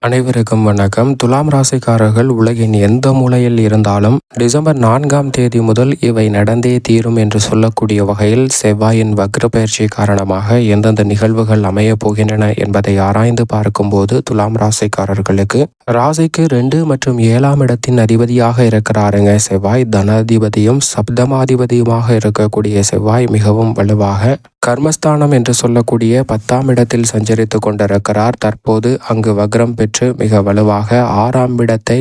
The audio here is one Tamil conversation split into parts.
அனைவருக்கும் வணக்கம். துலாம் ராசிக்காரர்கள் உலகின் எந்த மூலையில் இருந்தாலும் டிசம்பர் 4ஆம் தேதி முதல் இவை நடந்தே தீரும் என்று சொல்லக்கூடிய வகையில் செவ்வாயின் வக்ர பயிற்சி காரணமாக எந்தெந்த நிகழ்வுகள் அமையப் போகின்றன என்பதை ஆராய்ந்து பார்க்கும்போது துலாம் ராசிக்காரர்களுக்கு ராசிக்கு 2 மற்றும் 7ஆம் இடத்தின் அதிபதியாக இருக்கிறாருங்க செவ்வாய். தனாதிபதியும் சப்தமாதிபதியுமாக இருக்கக்கூடிய செவ்வாய் மிகவும் வலுவாக கர்மஸ்தானம் என்று சொல்லக்கூடிய 10ஆம் இடத்தில் சஞ்சரித்து கொண்டிருக்கிறார். தற்போது அங்கு வக்ரம் பெற்று மிக வலுவாக 6ஆம் இடத்தை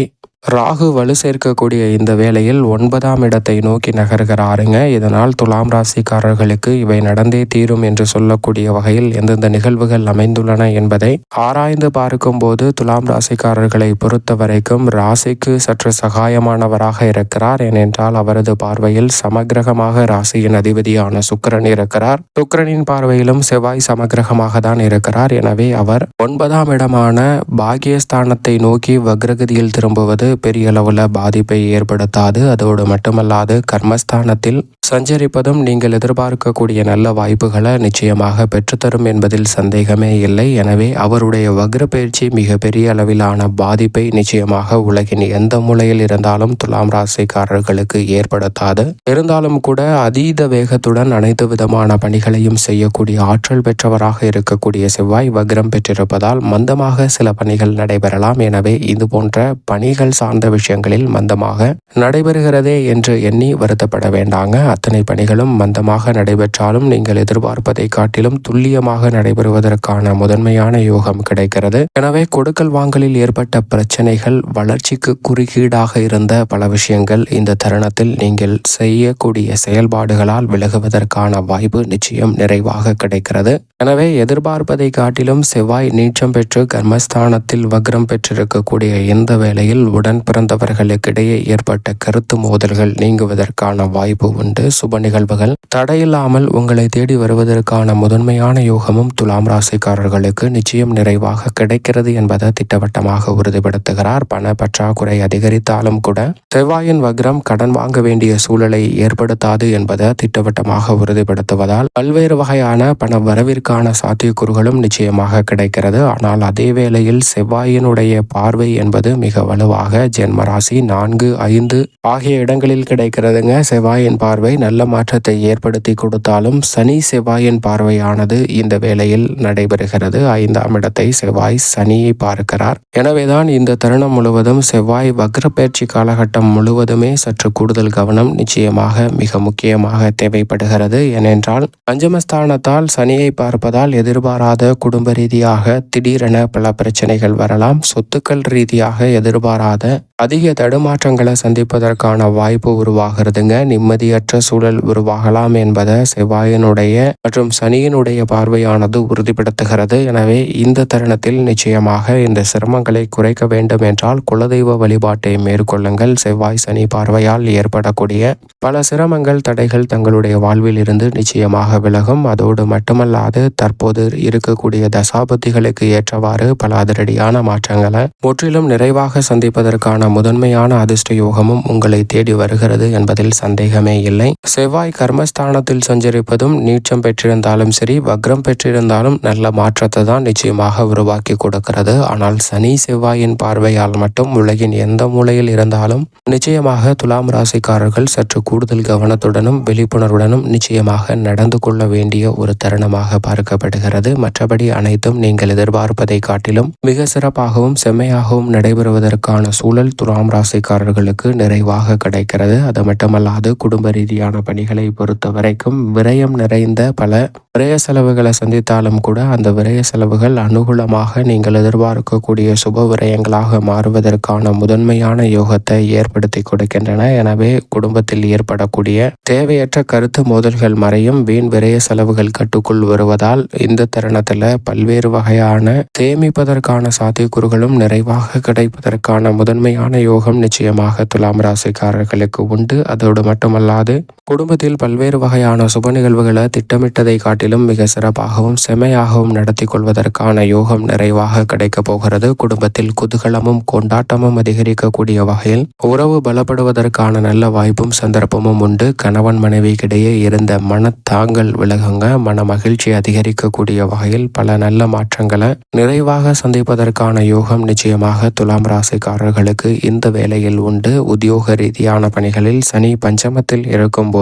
ராகு வலு சேர்க்கக்கூடிய இந்த வேளையில் 9ஆம் இடத்தை நோக்கி நகர்கிறாருங்க. இதனால் துலாம் ராசிக்காரர்களுக்கு இவை நடந்தே தீரும் என்று சொல்லக்கூடிய வகையில் எந்தெந்த நிகழ்வுகள் அமைந்துள்ளன என்பதை ஆராய்ந்து பார்க்கும்போது துலாம் ராசிக்காரர்களை பொறுத்த வரைக்கும் ராசிக்கு சற்று சகாயமானவராக இருக்கிறார். ஏனென்றால் அவரது பார்வையில் சமக்கிரகமாக ராசியின் அதிபதியான சுக்கிரன் இருக்கிறார். சுக்கிரனின் பார்வையிலும் செவ்வாய் சமக்கிரகமாக தான் இருக்கிறார். எனவே அவர் 9ஆம் இடமான பாகியஸ்தானத்தை நோக்கி வக்ரகதியில் திரும்புவது பெரிய அளவுல பாதிப்பை ஏற்படுத்தாது. அதோடு மட்டுமல்லாது கர்மஸ்தானத்தில் சஞ்சரிப்பதும் நீங்கள் எதிர்பார்க்கக்கூடிய நல்ல வாய்ப்புகளை நிச்சயமாக பெற்றுத்தரும் என்பதில் சந்தேகமே இல்லை. எனவே அவருடைய வக்ர பயிற்சி மிக பெரிய அளவிலான பாதிப்பை நிச்சயமாக உலகின் எந்த மூலையில் இருந்தாலும் துலாம் ராசிக்காரர்களுக்கு ஏற்படுத்தாது. இருந்தாலும் கூட அதீத வேகத்துடன் அனைத்து விதமான பணிகளையும் செய்யக்கூடிய ஆற்றல் பெற்றவராக இருக்கக்கூடிய செவ்வாய் வக்ரம் பெற்றிருப்பதால் மந்தமாக சில பணிகள் நடைபெறலாம். எனவே இது போன்ற பணிகள் சார்ந்த விஷயங்களில் மந்தமாக நடைபெறுகிறதே என்று எண்ணி வருத்தப்பட வேண்டாங்க. அத்தனை பணிகளும் மந்தமாக நடைபெற்றாலும் நீங்கள் எதிர்பார்ப்பதை காட்டிலும் துல்லியமாக நடைபெறுவதற்கான முதன்மையான யோகம் கிடைக்கிறது. எனவே கொடுக்கல் வாங்கலில் ஏற்பட்ட பிரச்சனைகள், வளர்ச்சிக்கு குறுக்கீடாக இருந்த பல விஷயங்கள் இந்த தருணத்தில் நீங்கள் செய்யக்கூடிய செயல்பாடுகளால் விலகுவதற்கான வாய்ப்பு நிச்சயம் நிறைவாக கிடைக்கிறது. எனவே எதிர்பார்ப்பதை காட்டிலும் செவ்வாய் நீச்சம் பெற்று கர்மஸ்தானத்தில் வக்ரம் பெற்றிருக்கக்கூடிய இந்த வேளையில் உடன் பிறந்தவர்களுக்கிடையே ஏற்பட்ட கருத்து மோதல்கள் நீங்குவதற்கான வாய்ப்பு உண்டு. சுப நிகழ்வுகள் தடையில்லாமல் உங்களை தேடி வருவதற்கான முதன்மையான யோகமும் துலாம் ராசிக்காரர்களுக்கு நிச்சயம் நிறைவாக கிடைக்கிறது என்பதை திட்டவட்டமாக உறுதிப்படுத்துகிறார். பண பற்றாக்குறை அதிகரித்தாலும் கூட செவ்வாயின் வக்ரம் கடன் வாங்க வேண்டிய சூழலை ஏற்படுத்தாது என்பதை திட்டவட்டமாக உறுதிப்படுத்துவதால் பல்வேறு வகையான பண வரவிற்கான சாத்தியக்கூறுகளும் நிச்சயமாக கிடைக்கிறது. ஆனால் அதே வேளையில் செவ்வாயினுடைய பார்வை என்பது மிக வலுவாக ஜென்மராசி 4, 5 ஆகிய இடங்களில் கிடைக்கிறதுங்க. செவ்வாயின் பார்வை நல்ல மாற்றத்தை ஏற்படுத்தி கொடுத்தாலும் சனி செவ்வாயின் பார்வையானது இந்த வேளையில் நடைபெறுகிறது. 5ஆம் இடத்தை செவ்வாய் சனியை பார்க்கிறார். எனவேதான் இந்த தருணம் முழுவதும் செவ்வாய் வக்ர பயிற்சி காலகட்டம் முழுவதுமே சற்று கூடுதல் கவனம் நிச்சயமாக மிக முக்கியமாக தேவைப்படுகிறது. ஏனென்றால் பஞ்சமஸ்தானத்தால் சனியை பார்ப்பதால் எதிர்பாராத குடும்ப ரீதியாக திடீரென பல பிரச்சனைகள் வரலாம். சொத்துக்கள் ரீதியாக எதிர்பாராத அதிக தடுமாற்றங்களை சந்திப்பதற்கான வாய்ப்பு உருவாகிறதுங்க. நிம்மதியற்ற சூழல் உருவாகலாம் என்பதை செவ்வாயினுடைய மற்றும் சனியினுடைய பார்வையானது உறுதிப்படுத்துகிறது. எனவே இந்த தருணத்தில் நிச்சயமாக இந்த சிரமங்களை குறைக்க வேண்டும் என்றால் குலதெய்வ வழிபாட்டை மேற்கொள்ளுங்கள். செவ்வாய் சனி பார்வையால் ஏற்படக்கூடிய பல சிரமங்கள், தடைகள் தங்களுடைய வாழ்வில் இருந்து நிச்சயமாக விலகும். அதோடு மட்டுமல்லாது தற்போது இருக்கக்கூடிய தசாபதிகளுக்கு ஏற்றவாறு பல அதிரடியான மாற்றங்களை முற்றிலும் நிறைவாக சந்திப்பதற்கான முதன்மையான அதிர்ஷ்ட யோகமும் உங்களை தேடி வருகிறது என்பதில் சந்தேகமே இல்லை. செவ்வாய் கர்மஸ்தானத்தில் சஞ்சரிப்பதும் நீச்சம் பெற்றிருந்தாலும் சரி, வக்ரம் பெற்றிருந்தாலும் நல்ல மாற்றத்தை தான் நிச்சயமாக உருவாக்கி கொடுக்கிறது. ஆனால் சனி செவ்வாயின் பார்வையால் மட்டும் உலகின் எந்த மூலையில் இருந்தாலும் நிச்சயமாக துலாம் ராசிக்காரர்கள் சற்று கூடுதல் கவனத்துடனும் விழிப்புணர்வுடனும் நிச்சயமாக நடந்து கொள்ள வேண்டிய ஒரு தருணமாக பார்க்கப்படுகிறது. மற்றபடி அனைத்தும் நீங்கள் எதிர்பார்ப்பதை காட்டிலும் மிக சிறப்பாகவும் செம்மையாகவும் நடைபெறுவதற்கான சூழல் துலாம் ராசிக்காரர்களுக்கு நிறைவாக கிடைக்கிறது. அது மட்டுமல்லாது குடும்ப ரீதியான பணிகளை பொறுத்த வரைக்கும் விரயம் நிறைந்த பல விரய செலவுகளை சந்தித்தாலும் கூட அந்த விரய செலவுகள் அனுகூலமாக நீங்கள் எதிர்பார்க்கக்கூடிய சுப விரயங்களாக மாறுவதற்கான முதன்மையான யோகத்தை ஏற்படுத்தி கொடுக்கின்றன. எனவே குடும்பத்தில் ஏற்படக்கூடிய தேவையற்ற கருத்து மோதல்கள் மறையும். வீண் விரய செலவுகள் கட்டுக்குள் வருவதால் இந்த தருணத்துல பல்வேறு வகையான சேமிப்பதற்கான சாத்தியக்கூறுகளும் நிறைவாக கிடைப்பதற்கான முதல் முதன்மையான யோகம் நிச்சயமாக துலாம் ராசிக்காரர்களுக்கு உண்டு. அதோடு மட்டுமல்லாது குடும்பத்தில் பல்வேறு வகையான சுப நிகழ்வுகளை திட்டமிட்டதை காட்டிலும் மிக சிறப்பாகவும் செமையாகவும் நடத்தி கொள்வதற்கான யோகம் நிறைவாக கிடைக்கப் போகிறது. குடும்பத்தில் குதூகலமும் கொண்டாட்டமும் அதிகரிக்கக்கூடிய வகையில் உறவு பலப்படுவதற்கான நல்ல வாய்ப்பும் சந்தர்ப்பமும் உண்டு. கணவன் மனைவிக்கிடையே இருந்த மனத்தாங்கல் விலகுங்க. மன மகிழ்ச்சி அதிகரிக்கக்கூடிய வகையில் பல நல்ல மாற்றங்களை நிறைவாக சந்திப்பதற்கான யோகம் நிச்சயமாக துலாம் ராசிக்காரர்களுக்கு இந்த வேளையில் உண்டு. உத்தியோக ரீதியான பணிகளில் சனி பஞ்சமத்தில் இருக்கும்போது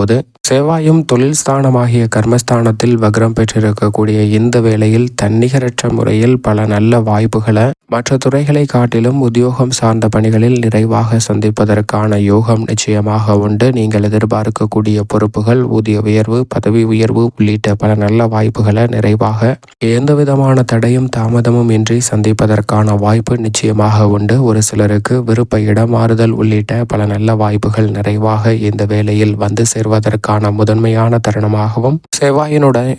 செவ்வாயும் தொழில் ஸ்தானமாகிய கர்மஸ்தானத்தில் வக்ரம் பெற்றிருக்கக்கூடிய இந்த வேளையில் தன்னிகரற்ற முறையில் பல நல்ல வாய்ப்புகளை மற்ற துறைகளை காட்டிலும் உத்தியோகம் சார்ந்த பணிகளில் நிறைவாக சந்திப்பதற்கான யோகம் நிச்சயமாக உண்டு. நீங்கள் எதிர்பார்க்கக்கூடிய பொறுப்புகள், ஊதிய உயர்வு, பதவி உயர்வு உள்ளிட்ட பல நல்ல வாய்ப்புகளை நிறைவாக எந்த விதமான தடையும் தாமதமும் இன்றி சந்திப்பதற்கான வாய்ப்பு நிச்சயமாக உண்டு. ஒரு சிலருக்கு விருப்ப இடமாறுதல் உள்ளிட்ட பல நல்ல வாய்ப்புகள் நிறைவாக இந்த வேளையில் வந்து சேர்வதற்கான முதன்மையான தருணமாகவும் செவ்வாயினுடன்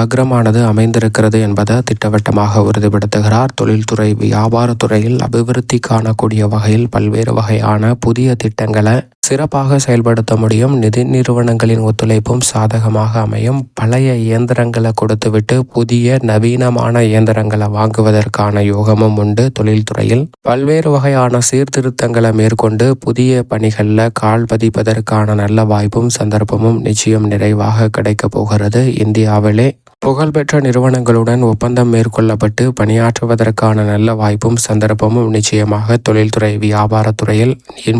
வக்ரமானது அமைந்திருக்கிறது என்பதை திட்டவட்டமாக உறுதிப்படுத்துகிறார். தொழில்துறை வியாபாரத்துறையில் அபிவிருத்தி காணக்கூடிய வகையில் பல்வேறு வகையான புதிய திட்டங்களை சிறப்பாக செயல்படுத்த முடியும். நிதி நிறுவனங்களின் ஒத்துழைப்பும் சாதகமாக அமையும். பழைய இயந்திரங்களை கொடுத்துவிட்டு புதிய நவீனமான இயந்திரங்களை வாங்குவதற்கான யோகமும் உண்டு. தொழில்துறையில் பல்வேறு வகையான சீர்திருத்தங்களை மேற்கொண்டு புதிய பணிகளில் கால் பதிப்பதற்கான நல்ல வாய்ப்பும் சந்தர்ப்பமும் நிச்சயம் நிறைவாக கிடைக்கப் போகிறது. இந்தியாவிலே புகழ்பெற்ற நிறுவனங்களுடன் ஒப்பந்தம் மேற்கொள்ளப்பட்டு பணியாற்றுவதற்கான நல்ல வாய்ப்பும் சந்தர்ப்பமும் நிச்சயமாக தொழில்துறை வியாபாரத்துறையில்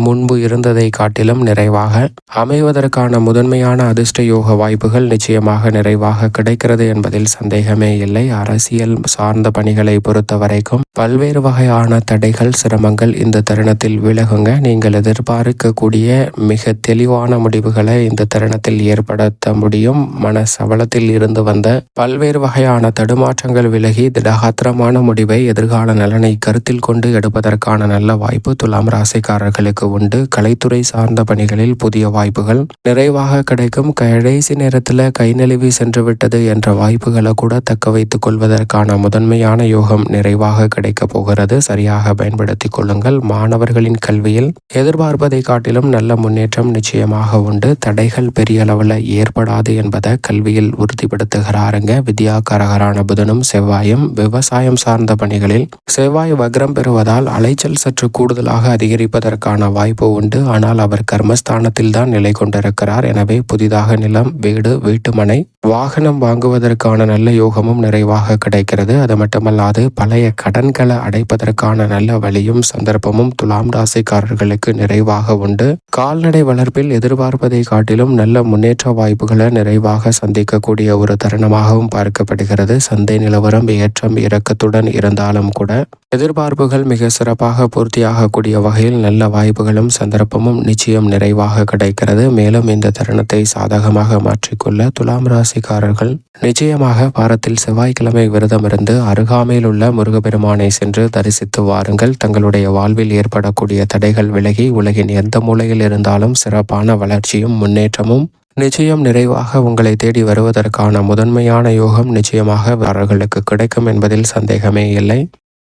முன்பு இருந்ததை காட்டிலும் நிறைவாக அமைவதற்கான முதன்மையான அதிர்ஷ்ட யோக வாய்ப்புகள் நிச்சயமாக நிறைவாக கிடைக்கிறது என்பதில் சந்தேகமே இல்லை. அரசியல் சார்ந்த பணிகளை பொறுத்த வரைக்கும் பல்வேறு வகையான தடைகள், சிரமங்கள் இந்த தருணத்தில் விலகுங்க. நீங்கள் எதிர்பார்க்கக்கூடிய மிக தெளிவான முடிவுகளை இந்த தருணத்தில் ஏற்படுத்த முடியும். மன சபலத்தில் இருந்து வந்த பல்வேறு வகையான தடுமாற்றங்கள் விலகி திடகாத்திரமான முடிவை, எதிர்கால நலனை கருத்தில் கொண்டு எடுப்பதற்கான நல்ல வாய்ப்பு துலாம் ராசிக்காரர்களுக்கு உண்டு. கலைத்துறை சார்ந்த பணிகளில் புதிய வாய்ப்புகள் நிறைவாக கிடைக்கும். கடைசி நேரத்தில் கை நழுவி சென்று விட்டது என்ற வாய்ப்புகளை கூட தக்க வைத்துக் கொள்வதற்கான முதன்மையான யோகம் நிறைவாக கிடைக்க போகிறது. சரியாக பயன்படுத்திக் கொள்ளுங்கள். மாணவர்களின் கல்வியில் எதிர்பார்ப்பதை காட்டிலும் நல்ல முன்னேற்றம் நிச்சயமாக உண்டு. தடைகள் பெரிய அளவில் ஏற்படாது என்பதை கல்வியில் உறுதிப்படுத்துகிறார். வித்யாகாரகரான புதனும் செவ்வாயும் விவசாயம் சார்ந்த பணிகளில் செவ்வாய் வக்ரம் பெறுவதால் அலைச்சல் சற்று கூடுதலாக அதிகரிப்பதற்கான வாய்ப்பு உண்டு. ஆனால் அவர் கர்மஸ்தானத்தில் தான் நிலை கொண்டிருக்கிறார். எனவே புதிதாக நிலம், வீடு, வீட்டுமனை, வாகனம் வாங்குவதற்கான நல்ல யோகமும் நிறைவாக கிடைக்கிறது. அது மட்டுமல்லாது பழைய கடன்களை அடைப்பதற்கான நல்ல வழியும் சந்தர்ப்பமும் துலாம் ராசிக்காரர்களுக்கு நிறைவாக உண்டு. கால்நடை வளர்ப்பில் எதிர்பார்ப்பதை காட்டிலும் நல்ல முன்னேற்ற வாய்ப்புகளை நிறைவாக சந்திக்கக்கூடிய ஒரு தருணமாக பார்க்கப்படுகிறது. சந்தை நிலவரம் ஏற்றம் இறக்கத்துடன் இருந்தாலும் கூட எதிர்பார்ப்புகள் மிக சிறப்பாக பூர்த்தியாகக்கூடிய வகையில் நல்ல வாய்ப்புகளும் சந்தர்ப்பமும் நிச்சயம் நிறைவாக கிடைக்கிறது. மேலும் இந்த தருணத்தை சாதகமாக மாற்றிக்கொள்ள துலாம் ராசிக்காரர்கள் நிச்சயமாக வாரத்தில் செவ்வாய்க்கிழமை விரதம் இருந்து அருகாமையில் உள்ள முருகப்பெருமானை சென்று தரிசித்து வாருங்கள். தங்களுடைய வாழ்வில் ஏற்படக்கூடிய தடைகள் விலகி உலகின் எந்த மூலையில் இருந்தாலும் சிறப்பான வளர்ச்சியும் முன்னேற்றமும் நிச்சயம் நிறைவாக உங்களை தேடி வருவதற்கான முதன்மையான யோகம் நிச்சயமாக அவர்களுக்கு கிடைக்கும் என்பதில் சந்தேகமே இல்லை.